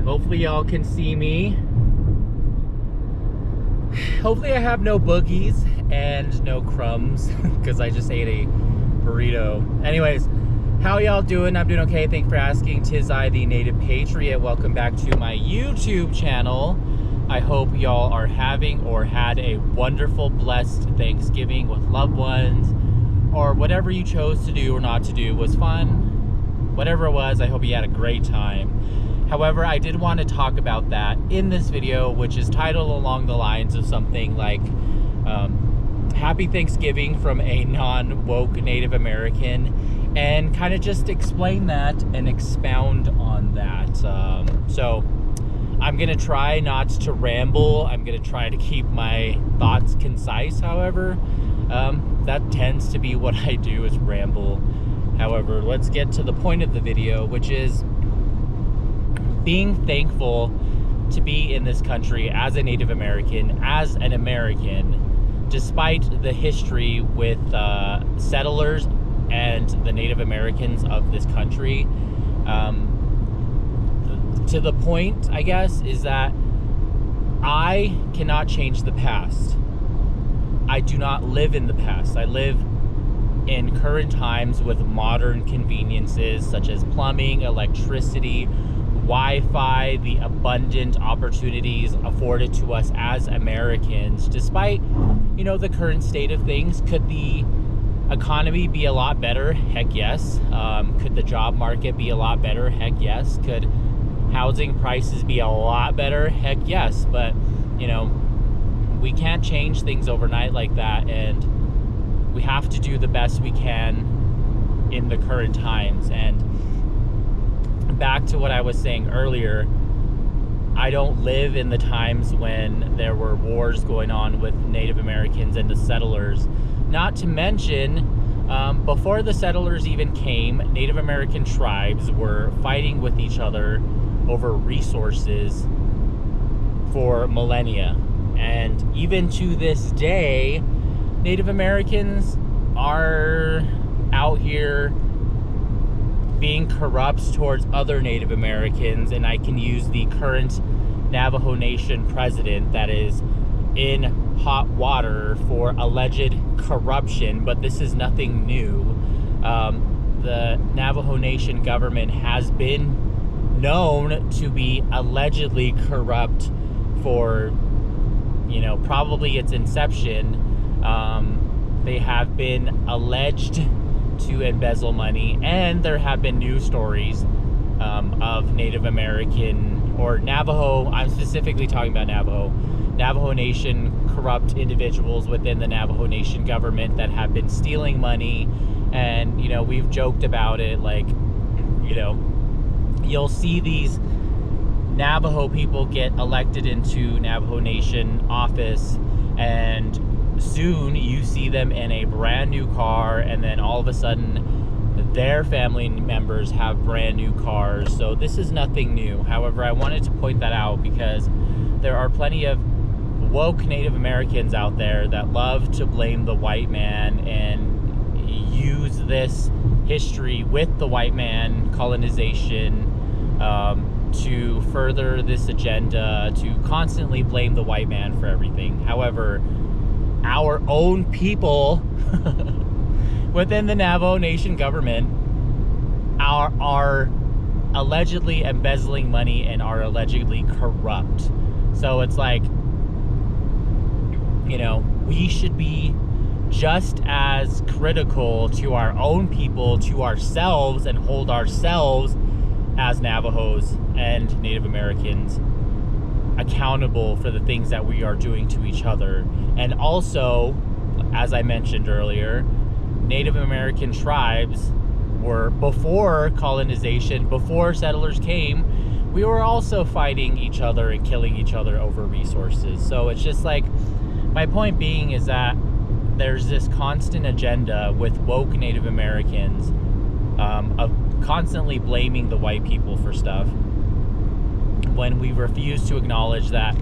hopefully y'all can see me. Hopefully I have no boogies and no crumbs because I just ate a burrito. Anyways, how y'all doing? I'm doing okay. Thanks for asking. Tis I, the Native Patriot. Welcome back to my YouTube channel. I hope y'all are having or had a wonderful, blessed Thanksgiving with loved ones, or whatever you chose to do or not to do was fun. Whatever it was, I hope you had a great time. However, I did want to talk about that in this video, which is titled along the lines of something like Happy Thanksgiving from a non-woke Native American, and kind of just explain that and expound on that. So I'm going to try not to ramble. I'm going to try to keep my thoughts concise. However, that tends to be what I do, is ramble. However, let's get to the point of the video, which is being thankful to be in this country as a Native American, as an American, despite the history with settlers and the Native Americans of this country. To the point, I guess, is that I cannot change the past. I do not live in the past. I live in current times with modern conveniences such as plumbing, electricity, Wi-Fi, the abundant opportunities afforded to us as Americans. Despite, the current state of things, could the economy be a lot better? Heck yes. Could the job market be a lot better? Heck yes. Could housing prices be a lot better? Heck yes. But, we can't change things overnight like that, and we have to do the best we can in the current times. And back to what I was saying earlier, I don't live in the times when there were wars going on with Native Americans and the settlers. Not to mention, before the settlers even came, Native American tribes were fighting with each other over resources for millennia. And even to this day, Native Americans are out here being corrupt towards other Native Americans, and I can use the current Navajo Nation president that is in hot water for alleged corruption, but this is nothing new. The Navajo Nation government has been known to be allegedly corrupt for, probably its inception. They have been alleged to embezzle money, and there have been news stories of Native American or Navajo, I'm specifically talking about Navajo Nation corrupt individuals within the Navajo Nation government that have been stealing money. And we've joked about it, like, you'll see these Navajo people get elected into Navajo Nation office, and soon you see them in a brand new car, and then all of a sudden their family members have brand new cars. So this is nothing new. However, I wanted to point that out because there are plenty of woke Native Americans out there that love to blame the white man and use this history with the white man, colonization, to further this agenda, to constantly blame the white man for everything. However, our own people within the Navajo Nation government are allegedly embezzling money and are allegedly corrupt. So it's like, we should be just as critical to our own people, to ourselves, and hold ourselves as Navajos and Native Americans accountable for the things that we are doing to each other. And also, as I mentioned earlier, Native American tribes were, before colonization, before settlers came, we were also fighting each other and killing each other over resources. So it's just like, my point being is that there's this constant agenda with woke Native Americans of constantly blaming the white people for stuff, when we refuse to acknowledge that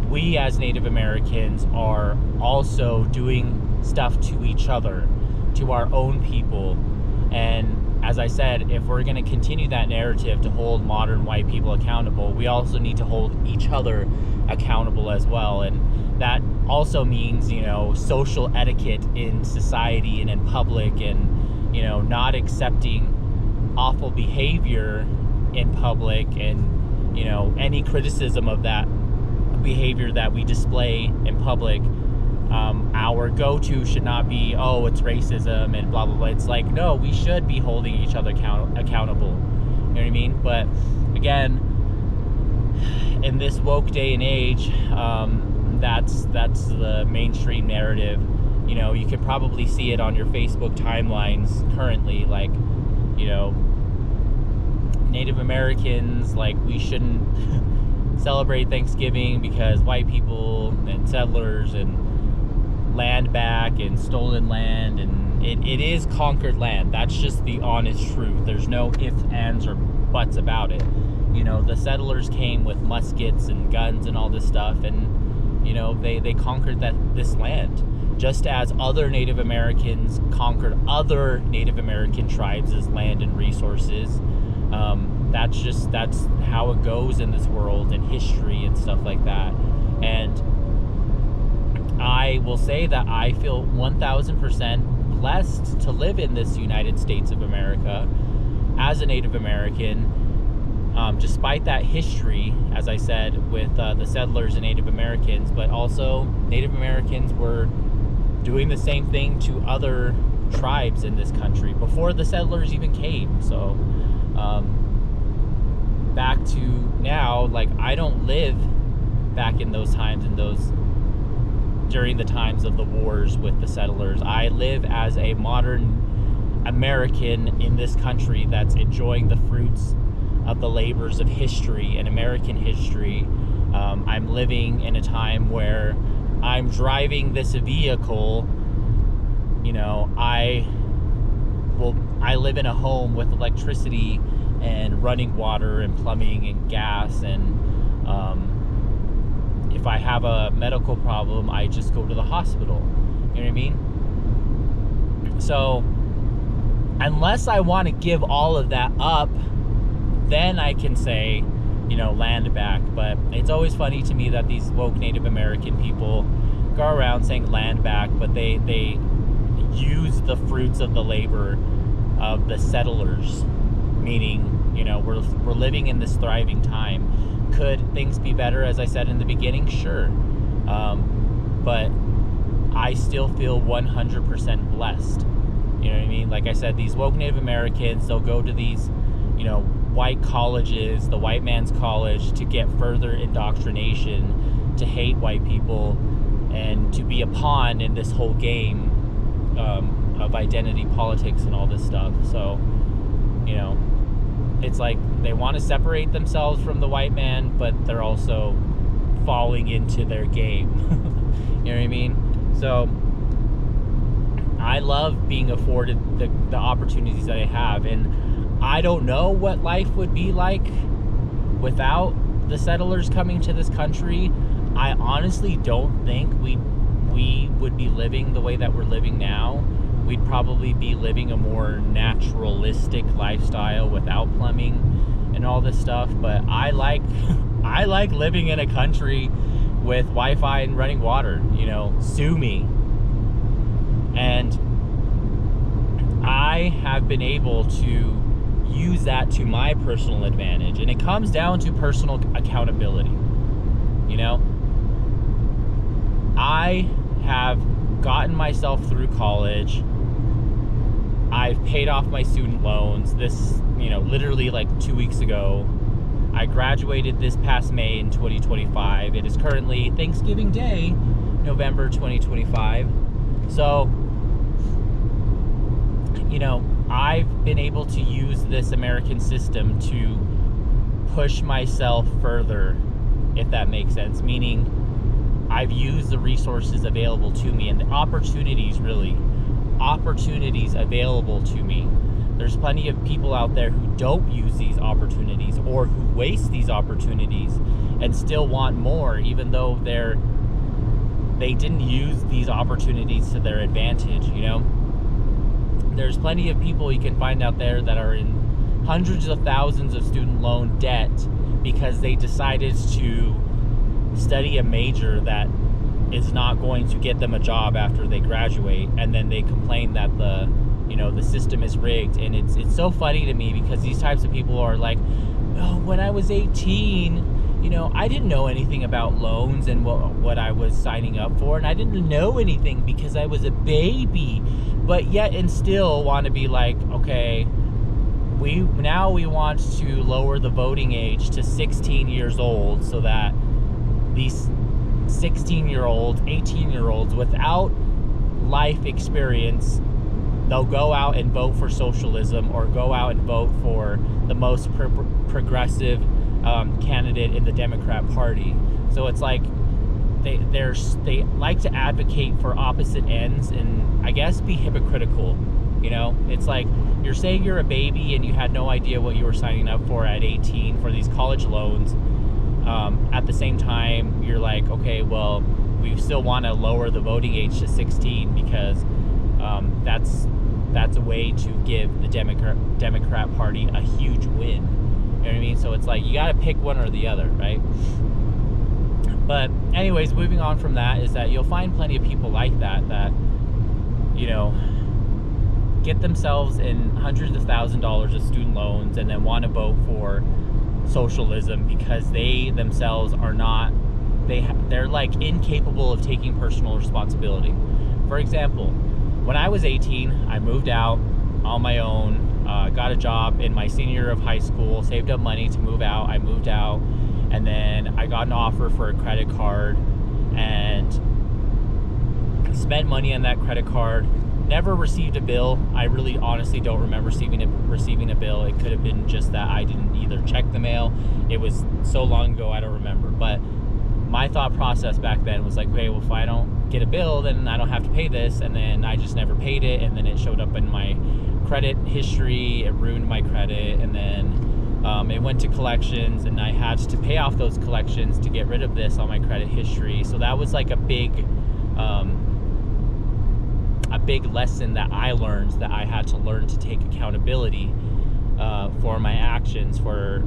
we as Native Americans are also doing stuff to each other, to our own people. And as I said, if we're going to continue that narrative to hold modern white people accountable, we also need to hold each other accountable as well. And that also means, social etiquette in society and in public, and, not accepting awful behavior in public, and, any criticism of that behavior that we display in public. Our go-to should not be, oh, it's racism and blah, blah, blah. It's like, no, we should be holding each other accountable. You know what I mean? But again, in this woke day and age, that's the mainstream narrative. You can probably see it on your Facebook timelines currently, like, Native Americans, like, we shouldn't celebrate Thanksgiving because white people and settlers and land back and stolen land, and it is conquered land. That's just the honest truth. There's no ifs, ands, or buts about it. The settlers came with muskets and guns and all this stuff, and they conquered this land, just as other Native Americans conquered other Native American tribes' land and resources. That's how it goes in this world, and history and stuff like that. And I will say that I feel 1,000% blessed to live in this United States of America as a Native American, despite that history, as I said, with the settlers and Native Americans. But also, Native Americans were doing the same thing to other tribes in this country before the settlers even came. So back to now, like, I don't live back in those times, during the times of the wars with the settlers. I live as a modern American in this country that's enjoying the fruits of the labors of history and American history. I'm living in a time where I'm driving this vehicle. I live in a home with electricity and running water and plumbing and gas, and if I have a medical problem, I just go to the hospital. You know what I mean? So unless I want to give all of that up, then I can say, land back. But it's always funny to me that these woke Native American people go around saying land back, but they use the fruits of the labor of the settlers, meaning, we're living in this thriving time. Could things be better, as I said in the beginning? Sure. But I still feel 100% blessed. You know what I mean? Like I said, these woke Native Americans, they'll go to these, white colleges, the white man's college, to get further indoctrination, to hate white people, and to be a pawn in this whole game of identity politics and all this stuff. So, it's like they want to separate themselves from the white man, but they're also falling into their game. You know what I mean? So I love being afforded the opportunities that I have, and I don't know what life would be like without the settlers coming to this country. I honestly don't think we would be living the way that we're living now. We'd probably be living a more naturalistic lifestyle without plumbing and all this stuff. But I like living in a country with Wi-Fi and running water. Sue me. And I have been able to use that to my personal advantage, and it comes down to personal accountability. I have gotten myself through college. I've paid off my student loans. This, literally like 2 weeks ago. I graduated this past May in 2025. It is currently Thanksgiving Day, November 2025. So, I've been able to use this American system to push myself further, if that makes sense. Meaning, I've used the resources available to me and the opportunities available to me. There's plenty of people out there who don't use these opportunities, or who waste these opportunities and still want more, even though they didn't use these opportunities to their advantage. there's plenty of people you can find out there that are in hundreds of thousands of student loan debt because they decided to study a major that is not going to get them a job after they graduate, and then they complain that the system is rigged. And it's so funny to me because these types of people are like, oh, when I was 18, I didn't know anything about loans and what I was signing up for, and I didn't know anything because I was a baby. But yet and still want to be like, okay, we want to lower the voting age to 16 years old so that these 16-year-olds, 18-year-olds without life experience, they'll go out and vote for socialism or go out and vote for the most progressive candidate in the Democrat Party. So it's like they like to advocate for opposite ends and I guess be hypocritical. It's like you're saying you're a baby and you had no idea what you were signing up for at 18 for these college loans. At the same time, you're like, okay, well, we still want to lower the voting age to 16 because that's a way to give the Democrat Party a huge win. You know what I mean? So it's like you got to pick one or the other, right? But anyways, moving on from that is that you'll find plenty of people like that get themselves in hundreds of $1,000s of student loans and then want to vote for socialism because they themselves are not, they're like incapable of taking personal responsibility. For example, when I was 18, I moved out on my own, got a job in my senior year of high school, saved up money to move out. I moved out, and then I got an offer for a credit card and spent money on that credit card. Never received a bill. I really honestly don't remember receiving a bill. It could have been just that I didn't either check the mail. It was so long ago I don't remember. But my thought process back then was like, okay, well, if I don't get a bill, then I don't have to pay this. And then I just never paid it. And then it showed up in my credit history. It ruined my credit. And then it went to collections, and I had to pay off those collections to get rid of this on my credit history. So that was like a big lesson that I learned, that I had to learn to take accountability for my actions, for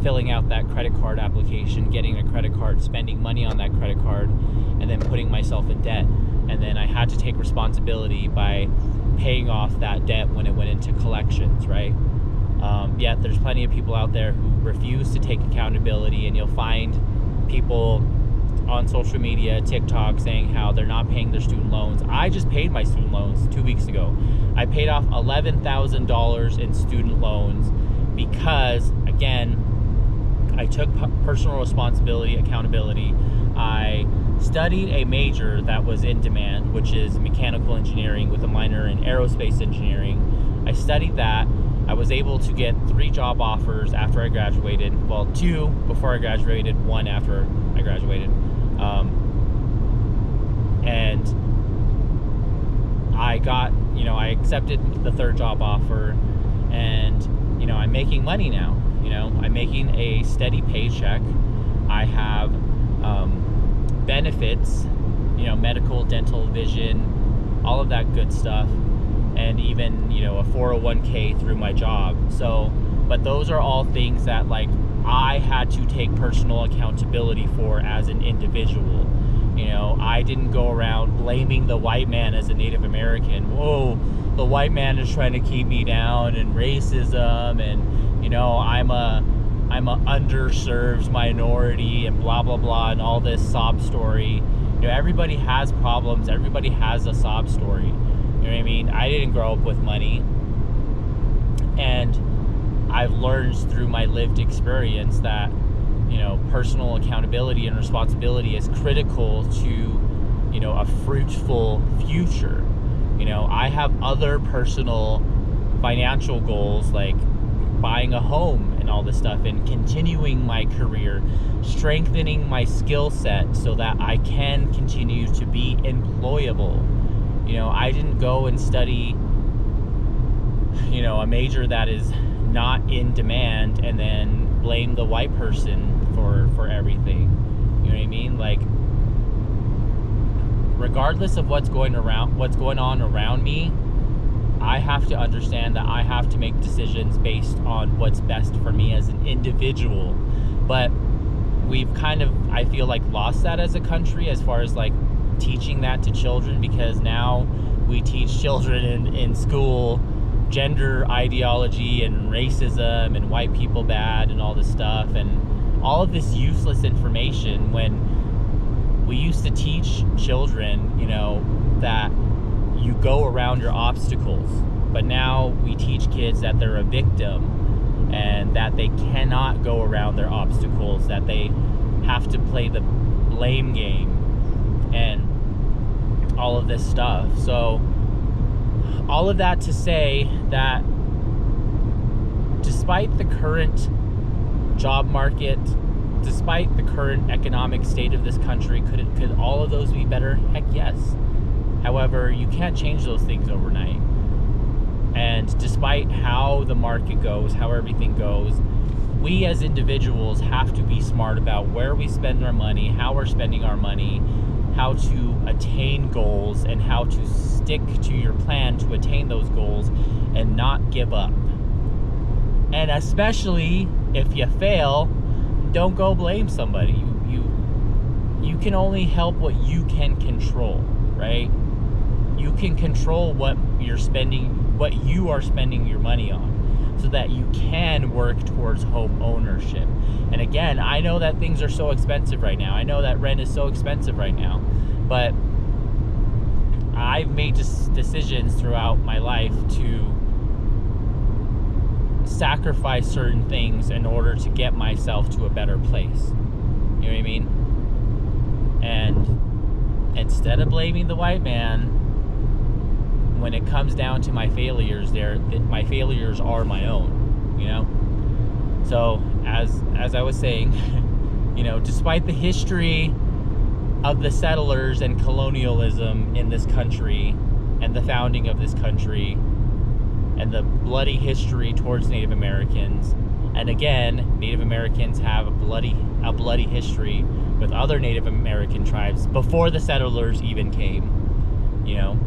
filling out that credit card application, getting a credit card, spending money on that credit card, and then putting myself in debt. And then I had to take responsibility by paying off that debt when it went into collections, right? Yet there's plenty of people out there who refuse to take accountability, and you'll find people on social media, TikTok, saying how they're not paying their student loans. I just paid my student loans 2 weeks ago. I paid off $11,000 in student loans because, again, I took personal responsibility, accountability. I studied a major that was in demand, which is mechanical engineering with a minor in aerospace engineering. I studied that. I was able to get 3 job offers after I graduated. Well, 2 before I graduated, 1 after I graduated. And I got, I accepted the 3rd job offer, and, I'm making money now. I'm making a steady paycheck. I have benefits, medical, dental, vision, all of that good stuff, and even, a 401k through my job. So, but those are all things that, like, I had to take personal accountability for as an individual. I didn't go around blaming the white man as a Native American. Whoa, the white man is trying to keep me down, and racism, and I'm a underserved minority, and blah blah blah, and all this sob story. Everybody has problems. Everybody has a sob story. You know what I mean? I didn't grow up with money, and I've learned through my lived experience that personal accountability and responsibility is critical to a fruitful future. I have other personal financial goals, like buying a home and all this stuff, and continuing my career, strengthening my skill set so that I can continue to be employable. I didn't go and study a major that is not in demand and then blame the white person for everything. You know what I mean? Like, regardless of what's going on around me, I have to understand that I have to make decisions based on what's best for me as an individual. But we've kind of, I feel like, lost that as a country as far as like teaching that to children, because now we teach children in school gender ideology and racism and white people bad and all this stuff and all of this useless information, when we used to teach children, you know, that you go around your obstacles. But now we teach kids that they're a victim and that they cannot go around their obstacles, that they have to play the blame game and all of this stuff. So all of that to say that despite the current job market, despite the current economic state of this country, could all of those be better? Heck yes. However, you can't change those things overnight. And despite how the market goes, how everything goes, we as individuals have to be smart about where we spend our money, how we're spending our money, how to attain goals, and how to stick to your plan to attain those goals and not give up. And especially if you fail, don't go blame somebody. You can only help what you can control, right? You can control what you are spending your money on, so that you can work towards home ownership. And again, I know that things are so expensive right now. I know that rent is so expensive right now, but I've made decisions throughout my life to sacrifice certain things in order to get myself to a better place. You know what I mean? And instead of blaming the white man, when it comes down to my failures, my failures are my own, you know? So as I was saying, you know, despite the history of the settlers and colonialism in this country and the founding of this country and the bloody history towards Native Americans, and again, Native Americans have a bloody history with other Native American tribes before the settlers even came, you know?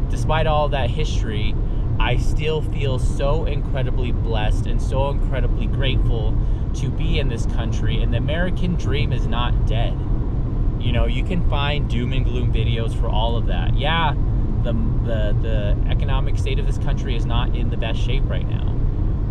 Despite all that history, I still feel so incredibly blessed and so incredibly grateful to be in this country, and the American dream is not dead. You know, you can find doom and gloom videos for all of that. Yeah, the economic state of this country is not in the best shape right now.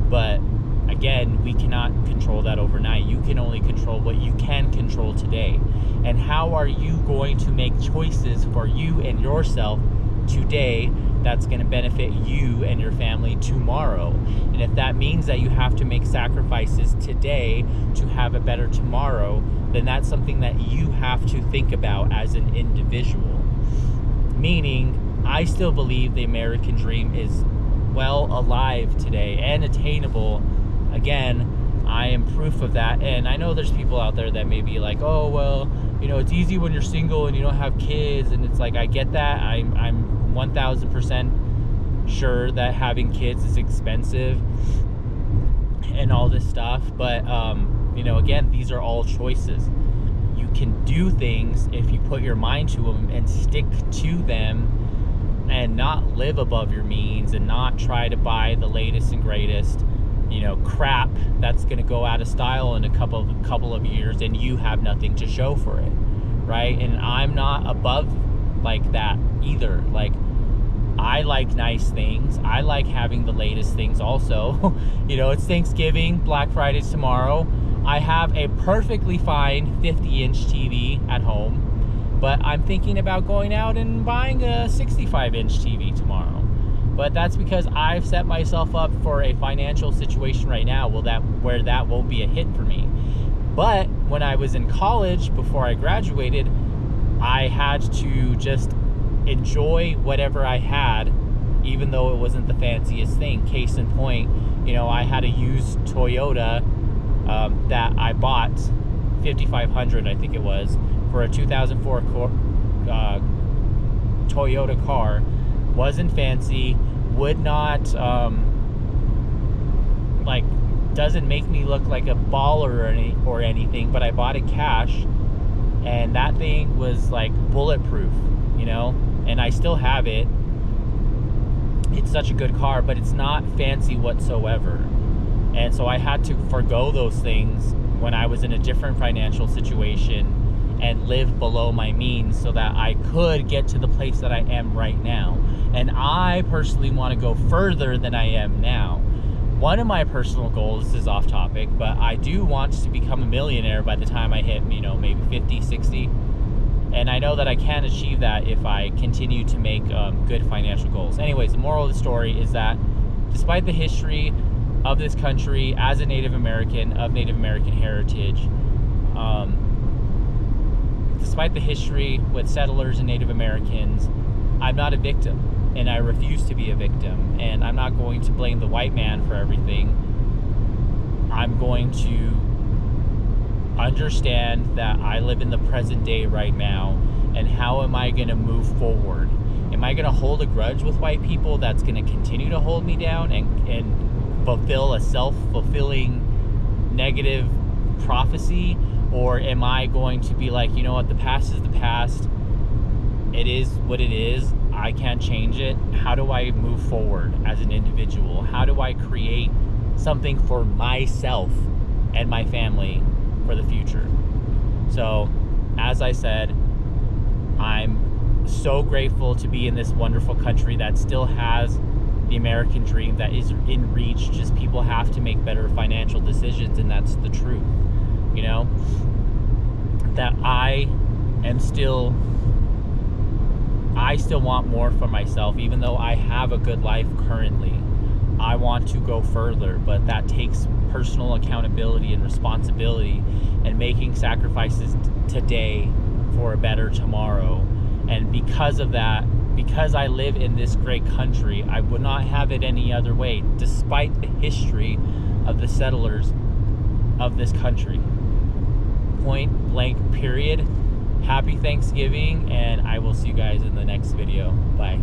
But again, we cannot control that overnight. You can only control what you can control today. And how are you going to make choices for you and yourself today that's going to benefit you and your family tomorrow? And if that means that you have to make sacrifices today to have a better tomorrow, then that's something that you have to think about as an individual. Meaning, I still believe the American dream is well alive today and attainable. Again, I am proof of that. And I know there's people out there that may be like, oh, well, you know, it's easy when you're single and you don't have kids. And it's like, I get that. I'm 1000% sure that having kids is expensive and all this stuff. But, you know, again, these are all choices. You can do things if you put your mind to them and stick to them, and not live above your means and not try to buy the latest and greatest, you know, crap that's going to go out of style in a couple of years and you have nothing to show for it, right? And I'm not above like that either. Like, I like nice things. I like having the latest things also. You know, it's Thanksgiving, Black Friday's tomorrow. I have a perfectly fine 50-inch TV at home, but I'm thinking about going out and buying a 65-inch TV tomorrow. But that's because I've set myself up for a financial situation right now where that won't be a hit for me. But when I was in college, before I graduated, I had to just enjoy whatever I had, even though it wasn't the fanciest thing. Case in point, you know, I had a used Toyota that I bought, 5500 I think it was, for a 2004 Toyota car. Wasn't fancy, would not doesn't make me look like a baller or anything, but I bought it cash, and that thing was like bulletproof, you know, and I still have it. it's such a good car, but it's not fancy whatsoever. And so I had to forgo those things when I was in a different financial situation and live below my means so that I could get to the place that I am right now. And I personally want to go further than I am now. One of my personal goals, this is off topic, but I do want to become a millionaire by the time I hit, maybe 50, 60. And I know that I can achieve that if I continue to make good financial goals. Anyways, the moral of the story is that despite the history of this country as a Native American, of Native American heritage, despite the history with settlers and Native Americans, I'm not a victim. And I refuse to be a victim. And I'm not going to blame the white man for everything. I'm going to understand that I live in the present day right now. And how am I going to move forward? Am I going to hold a grudge with white people that's going to continue to hold me down and fulfill a self-fulfilling negative prophecy? Or am I going to be like, you know what, the past is the past. It is what it is. I can't change it. How do I move forward as an individual? How do I create something for myself and my family for the future? So, as I said, I'm so grateful to be in this wonderful country that still has the American dream, that is in reach. Just people have to make better financial decisions, and that's the truth. That I still want more for myself, even though I have a good life currently. I want to go further, but that takes personal accountability and responsibility and making sacrifices today for a better tomorrow. And because of that, because I live in this great country, I would not have it any other way, despite the history of the settlers of this country. Point blank, period. Happy Thanksgiving, and I will see you guys in the next video. Bye.